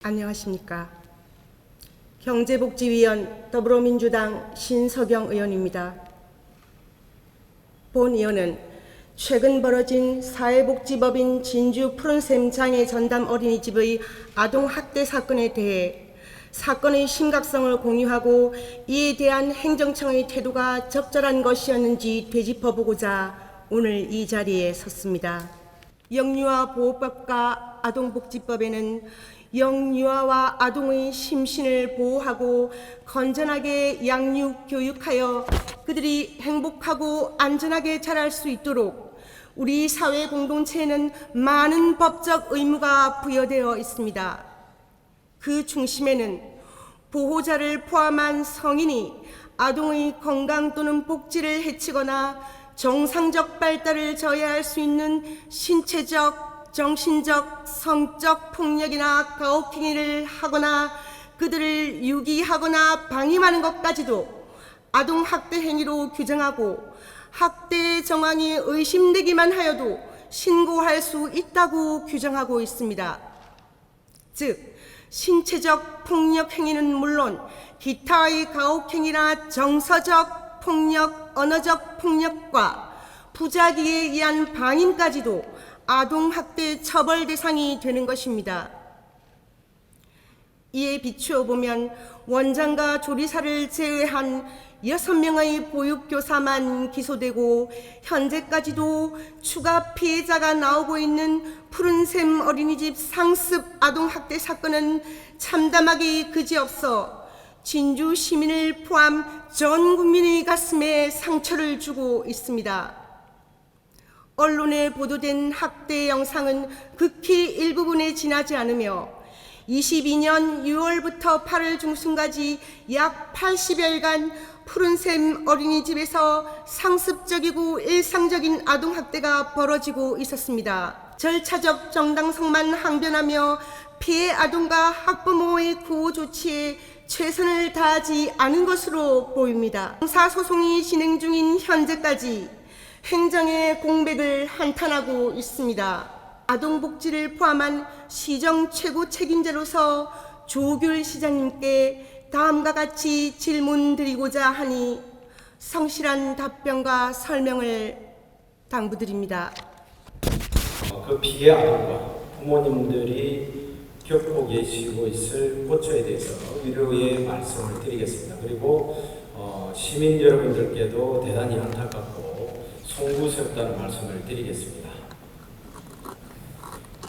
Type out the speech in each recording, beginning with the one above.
안녕하십니까. 경제복지위원 더불어민주당 신석영 의원입니다. 본 의원은 최근 벌어진 사회복지법인 진주 푸른샘 장애 전담 어린이집의 아동학대 사건에 대해 사건의 심각성을 공유하고 이에 대한 행정청의 태도가 적절한 것이었는지 되짚어보고자 오늘 이 자리에 섰습니다. 영유아 보호법과 아동복지법에는 영유아와 아동의 심신을 보호하고 건전하게 양육, 교육하여 그들이 행복하고 안전하게 자랄 수 있도록 우리 사회 공동체에는 많은 법적 의무가 부여되어 있습니다. 그 중심에는 보호자를 포함한 성인이 아동의 건강 또는 복지를 해치거나 정상적 발달을 저해할 수 있는 신체적, 정신적, 성적 폭력이나 가혹행위를 하거나 그들을 유기하거나 방임하는 것까지도 아동학대 행위로 규정하고 학대 정황이 의심되기만 하여도 신고할 수 있다고 규정하고 있습니다. 즉, 신체적 폭력 행위는 물론 기타의 가혹행위나 정서적 폭력, 언어적 폭력과 부작위에 의한 방임까지도 아동학대 처벌 대상이 되는 것입니다. 이에 비추어 보면 원장과 조리사를 제외한 6명의 보육교사만 기소되고 현재까지도 추가 피해자가 나오고 있는 푸른샘 어린이집 상습 아동학대 사건은 참담하기 그지없어 진주 시민을 포함 전 국민의 가슴에 상처를 주고 있습니다. 언론에 보도된 학대 영상은 극히 일부분에 지나지 않으며 22년 6월부터 8월 중순까지 약 80여일간 푸른샘 어린이집에서 상습적이고 일상적인 아동학대가 벌어지고 있었습니다. 절차적 정당성만 항변하며 피해 아동과 학부모의 구호 조치에 최선을 다하지 않은 것으로 보입니다. 형사소송이 진행 중인 현재까지 행정의 공백을 한탄하고 있습니다. 아동복지를 포함한 시정 최고 책임자로서 조규일 시장님께 다음과 같이 질문드리고자 하니 성실한 답변과 설명을 당부드립니다. 그 피해 아동과 부모님들이 겪고 계시고 있을 고초에 대해서 위로의 말씀을 드리겠습니다. 그리고 시민 여러분들께도 대단히 안타깝고 송구스럽다는 말씀을 드리겠습니다.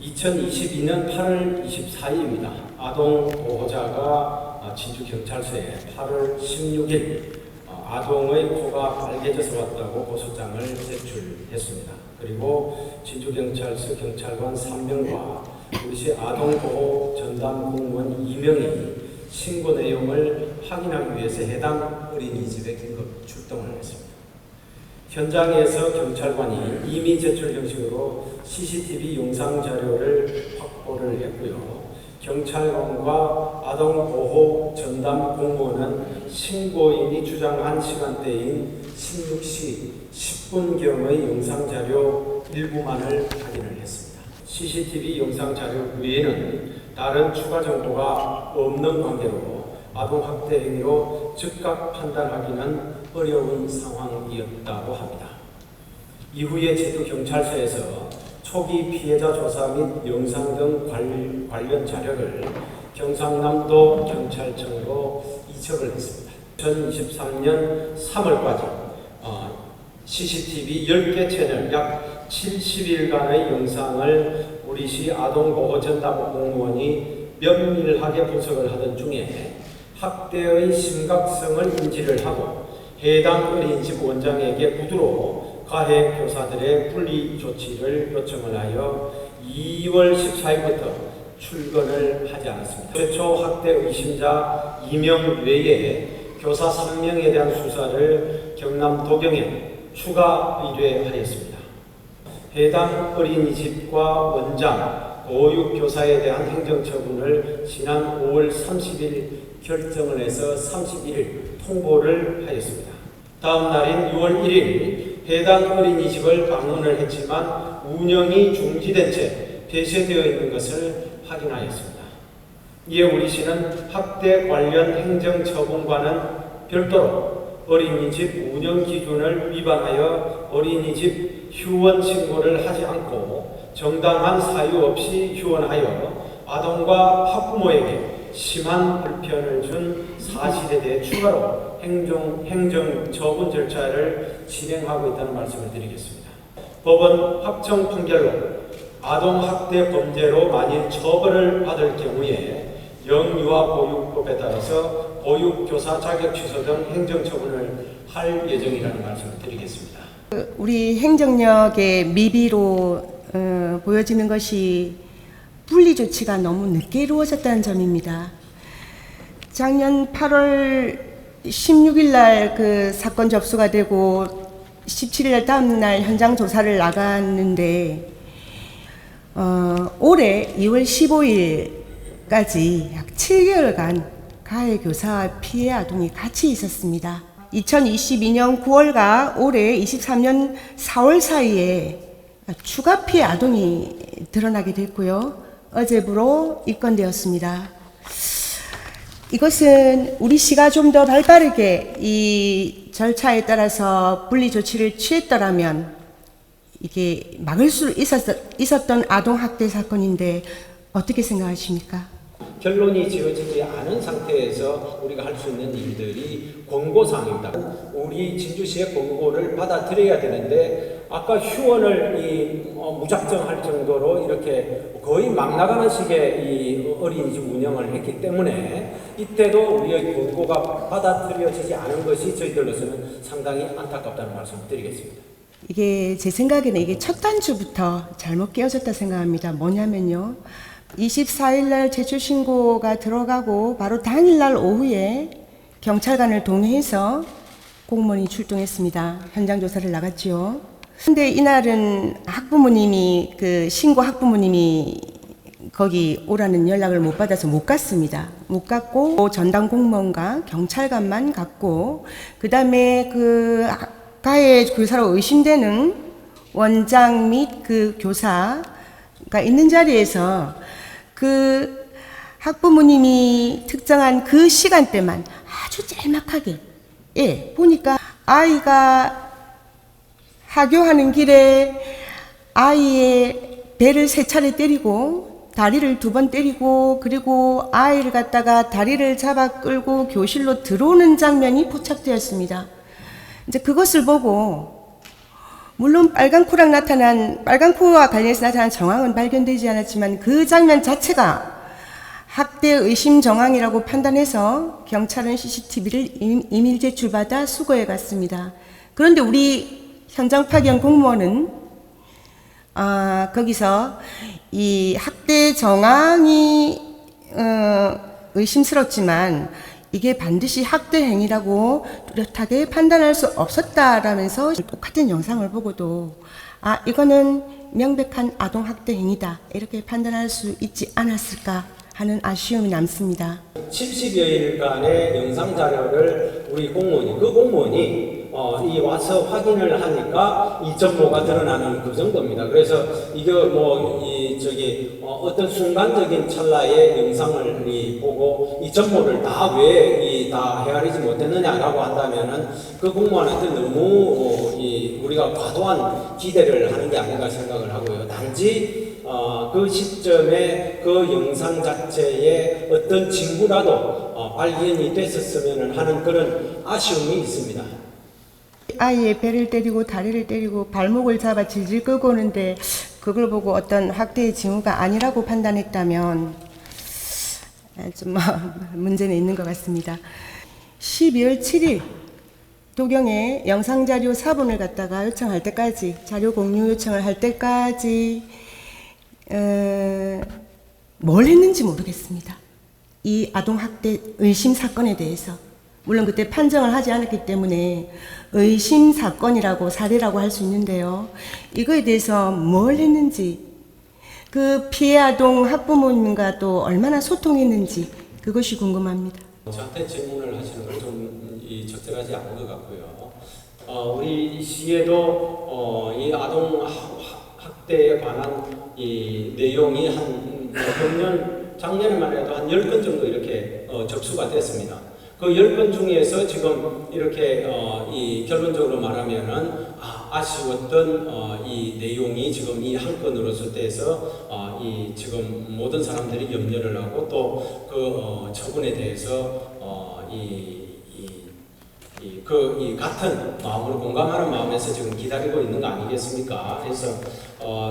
2022년 8월 24일입니다. 아동보호자가 진주경찰서에 8월 16일 아동의 코가 빨개져서 왔다고 고소장을 제출했습니다. 그리고 진주경찰서 경찰관 3명과 우리시 아동보호 전담 공무원 2명이 신고 내용을 확인하기 위해서 해당 어린이집에 긴급 출동을 했습니다. 현장에서 경찰관이 이미 제출 형식으로 CCTV 영상 자료를 확보를 했고요. 경찰관과 아동보호 전담 공무원은 신고인이 주장한 시간대인 16시 10분경의 영상 자료 일부만을 확인을 했습니다. CCTV 영상 자료 외에는 다른 추가 정보가 없는 관계로 아동학대 행위로 즉각 판단하기는 어려운 상황이었다고 합니다. 이후에 제주경찰서에서 초기 피해자 조사 및 영상 등 관련 자료를 경상남도 경찰청으로 이첩을 했습니다. 2023년 3월까지 CCTV 10개 채널 약 70일간의 영상을 우리시 아동보호전담 공무원이 면밀하게 분석을 하던 중에 학대의 심각성을 인지를 하고 해당 어린이집 원장에게 구두로 가해 교사들의 분리 조치를 요청을 하여 2월 14일부터 출근을 하지 않았습니다. 최초 학대 의심자 2명 외에 교사 3명에 대한 수사를 경남 도경에 추가 의뢰하였습니다. 해당 어린이집과 원장, 보육교사에 대한 행정처분을 지난 5월 30일 결정을 해서 31일 통보를 하였습니다. 다음 날인 6월 1일 해당 어린이집을 방문을 했지만 운영이 중지된 채 폐쇄되어 있는 것을 확인하였습니다. 이에 우리 시는 학대 관련 행정처분과는 별도로 어린이집 운영 기준을 위반하여 어린이집 휴원 신고를 하지 않고 정당한 사유 없이 휴원하여 아동과 학부모에게 심한 불편을 준 사실에 대해 추가로 행정처분 절차를 진행하고 있다는 말씀을 드리겠습니다. 법원 확정 판결로 아동학대 범죄로 만일 처벌을 받을 경우에 영유아보육법에 따라서 보육교사 자격 취소 등 행정처분을 할 예정이라는 말씀을 드리겠습니다. 우리 행정력의 미비로 보여지는 것이 분리 조치가 너무 늦게 이루어졌다는 점입니다. 작년 8월 16일 날 그 사건 접수가 되고 17일 날 다음 날 현장 조사를 나갔는데 올해 2월 15일까지 약 7개월간 가해 교사와 피해 아동이 같이 있었습니다. 2022년 9월과 올해 23년 4월 사이에 추가 피해 아동이 드러나게 됐고요. 어제부로 입건되었습니다. 이것은 우리 시가 좀 더 발빠르게 이 절차에 따라서 분리 조치를 취했더라면 이게 막을 수 있었던 아동학대 사건인데 어떻게 생각하십니까? 결론이 지어지지 않은 상태에서 우리가 할 수 있는 일들이 권고사항입니다. 우리 진주시의 권고를 받아들여야 되는데 아까 휴원을 무작정 할 정도로 이렇게 거의 막 나가는 식의 이 어린이집 운영을 했기 때문에 이때도 우리의 권고가 받아들여지지 않은 것이 저희들로서는 상당히 안타깝다는 말씀을 드리겠습니다. 이게 제 생각에는 이게 첫 단추부터 잘못 깨어졌다 생각합니다. 뭐냐면요. 24일 날 제출 신고가 들어가고 바로 당일날 오후에 경찰관을 동행해서 공무원이 출동했습니다. 현장 조사를 나갔지요. 근데 이날은 학부모님이 신고 학부모님이 거기 오라는 연락을 못 받아서 못 갔습니다. 못 갔고 전담 공무원과 경찰관만 갔고 그다음에 가해 교사로 의심되는 원장 및 그 교사가 있는 자리에서 그 학부모님이 특정한 그 시간대만 아주 짤막하게 보니까 아이가 하교하는 길에 아이의 배를 3차례 때리고 다리를 2번 때리고 그리고 아이를 갖다가 다리를 잡아 끌고 교실로 들어오는 장면이 포착되었습니다. 이제 그것을 보고 물론 빨간 코와 관련해서 나타난 정황은 발견되지 않았지만 그 장면 자체가 학대 의심 정황이라고 판단해서 경찰은 CCTV를 임의 제출받아 수거해 갔습니다. 그런데 우리 현장 파견 공무원은 거기서 이 학대 정황이 의심스럽지만 이게 반드시 학대 행위라고 뚜렷하게 판단할 수 없었다라면서 똑같은 영상을 보고도 이거는 명백한 아동 학대 행위다 이렇게 판단할 수 있지 않았을까 하는 아쉬움이 남습니다. 70여일간의 영상 자료를 우리 공무원이 이 와서 확인을 하니까 이 점모가 드러나는 그 정도입니다. 그래서 이거 어떤 순간적인 찰나의 영상을 보고 이 점모를 다 왜 다 헤아리지 못했느냐라고 한다면은 그 공무원한테 너무 우리가 과도한 기대를 하는 게 아닌가 생각을 하고요. 단지 그 시점에 그 영상 자체에 어떤 징후라도 발견이 됐었으면 하는 그런 아쉬움이 있습니다. 아이의 배를 때리고 다리를 때리고 발목을 잡아 질질 끌고 오는데 그걸 보고 어떤 학대의 징후가 아니라고 판단했다면 좀 문제는 있는 것 같습니다. 12월 7일 도경에 영상자료 4본을 갖다가 요청할 때까지 자료 공유 요청을 할 때까지 뭘 했는지 모르겠습니다. 이 아동학대 의심 사건에 대해서 물론 그때 판정을 하지 않았기 때문에 의심 사건이라고 사례라고 할 수 있는데요. 이거에 대해서 뭘 했는지 그 피해 아동 학부모님과 또 얼마나 소통했는지 그것이 궁금합니다. 저한테 질문을 하시는 건 좀 적절하지 않은 것 같고요. 우리 시에도 이 아동 학대에 관한 이 내용이 한 몇 년 작년에만 해도 한 10건 정도 이렇게 접수가 됐습니다. 그 10건 중에서 지금 이렇게 이 결론적으로 말하면은 아쉬웠던 이 내용이 지금 이 한 건으로서 돼서 이 지금 모든 사람들이 염려를 하고 또 그 처분에 대해서 이 같은 마음으로 공감하는 마음에서 지금 기다리고 있는 거 아니겠습니까? 그래서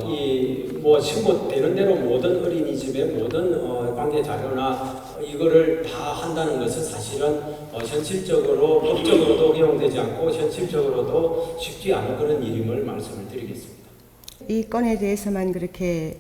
이 뭐 신고되는 대로 모든 어린이집의 모든 관계 자료나 이거를 다 한다는 것은 사실은 현실적으로 법적으로도 허용되지 않고 현실적으로도 쉽지 않은 그런 일임을 말씀을 드리겠습니다. 이 건에 대해서만 그렇게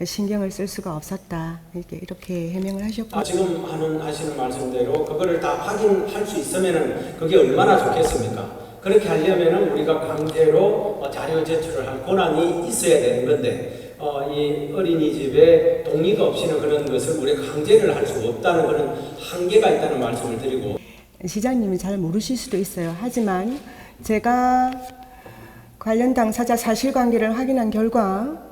신경을 쓸 수가 없었다 이렇게 해명을 하셨고 지금 하시는 말씀대로 그거를 다 확인할 수 있으면은 그게 얼마나 좋겠습니까? 그렇게 하려면은 우리가 강제로 자료 제출을 할 권한이 있어야 되는 건데 이 어린이집에 동의가 없이는 그런 것을 우리가 강제를 할 수 없다는 그런 한계가 있다는 말씀을 드리고 시장님이 잘 모르실 수도 있어요. 하지만 제가 관련 당사자 사실관계를 확인한 결과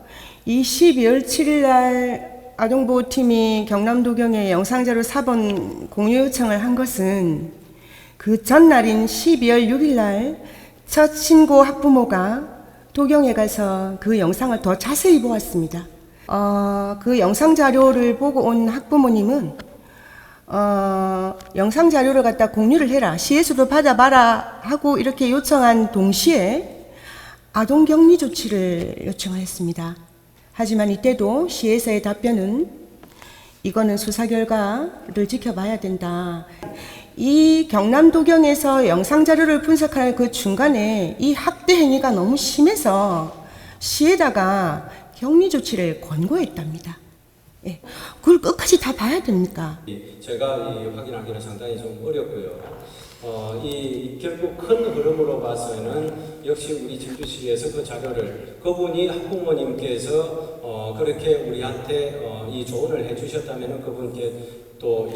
이 12월 7일 날 아동보호팀이 경남도경에 영상자료 4번 공유 요청을 한 것은 그 전날인 12월 6일 날 첫 신고 학부모가 도경에 가서 그 영상을 더 자세히 보았습니다. 그 영상 자료를 보고 온 학부모님은 영상 자료를 갖다 공유를 해라, 시에서도 받아봐라 하고 이렇게 요청한 동시에 아동 격리 조치를 요청을 했습니다. 하지만 이때도 시에서의 답변은 이거는 수사 결과를 지켜봐야 된다. 이 경남도경에서 영상자료를 분석하는 그 중간에 이 학대 행위가 너무 심해서 시에다가 격리 조치를 권고했답니다. 예, 그걸 끝까지 다 봐야 됩니까? 제가 확인하기는 상당히 좀 어렵고요. 결국 큰 흐름으로 봐서는 역시 우리 진주시에서 그 자료를 그분이 학부모님께서 그렇게 우리한테 이 조언을 해주셨다면 그분께 또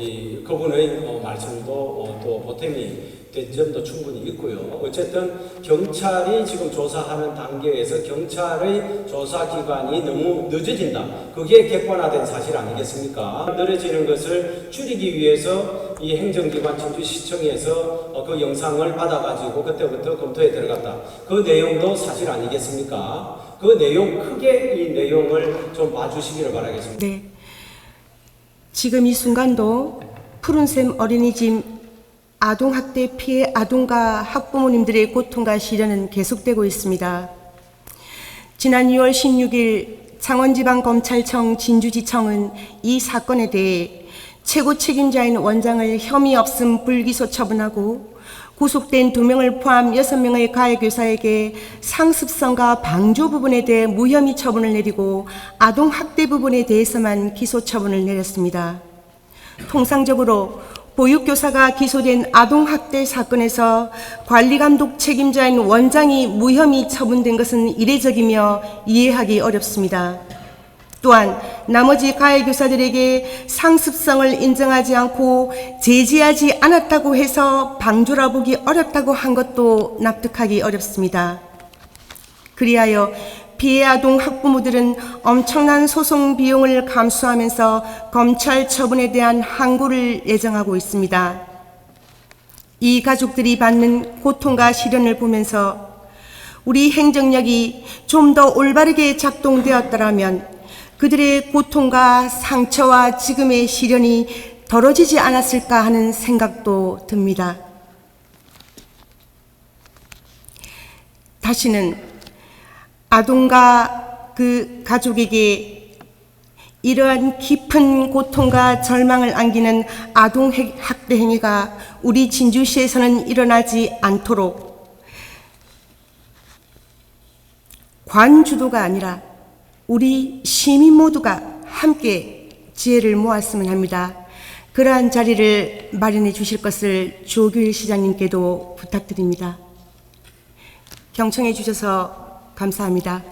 그분의 말씀도 또 보탬이 된 점도 충분히 있고요. 어쨌든 경찰이 지금 조사하는 단계에서 경찰의 조사 기간이 너무 늦어진다. 그게 객관화된 사실 아니겠습니까? 늦어지는 것을 줄이기 위해서 이 행정기관 진주시청에서 그 영상을 받아가지고 그때부터 검토에 들어갔다. 그 내용도 사실 아니겠습니까? 그 내용 크게 이 내용을 좀 봐주시기를 바라겠습니다. 네. 지금 이 순간도 푸른샘 어린이집 아동학대 피해 아동과 학부모님들의 고통과 시련은 계속되고 있습니다. 지난 6월 16일 창원지방검찰청 진주지청은 이 사건에 대해 최고 책임자인 원장을 혐의 없음 불기소 처분하고 구속된 2명을 포함 6명의 가해교사에게 상습성과 방조 부분에 대해 무혐의 처분을 내리고 아동학대 부분에 대해서만 기소 처분을 내렸습니다. 통상적으로 보육교사가 기소된 아동학대 사건에서 관리감독 책임자인 원장이 무혐의 처분된 것은 이례적이며 이해하기 어렵습니다. 또한 나머지 가해교사들에게 상습성을 인정하지 않고 제지하지 않았다고 해서 방조라 보기 어렵다고 한 것도 납득하기 어렵습니다. 그리하여 피해 아동 학부모들은 엄청난 소송 비용을 감수하면서 검찰 처분에 대한 항고를 예정하고 있습니다. 이 가족들이 받는 고통과 시련을 보면서 우리 행정력이 좀 더 올바르게 작동되었더라면 그들의 고통과 상처와 지금의 시련이 덜어지지 않았을까 하는 생각도 듭니다. 다시는 아동과 그 가족에게 이러한 깊은 고통과 절망을 안기는 아동 학대 행위가 우리 진주시에서는 일어나지 않도록 관주도가 아니라 우리 시민 모두가 함께 지혜를 모았으면 합니다. 그러한 자리를 마련해 주실 것을 조규일 시장님께도 부탁드립니다. 경청해 주셔서 감사합니다.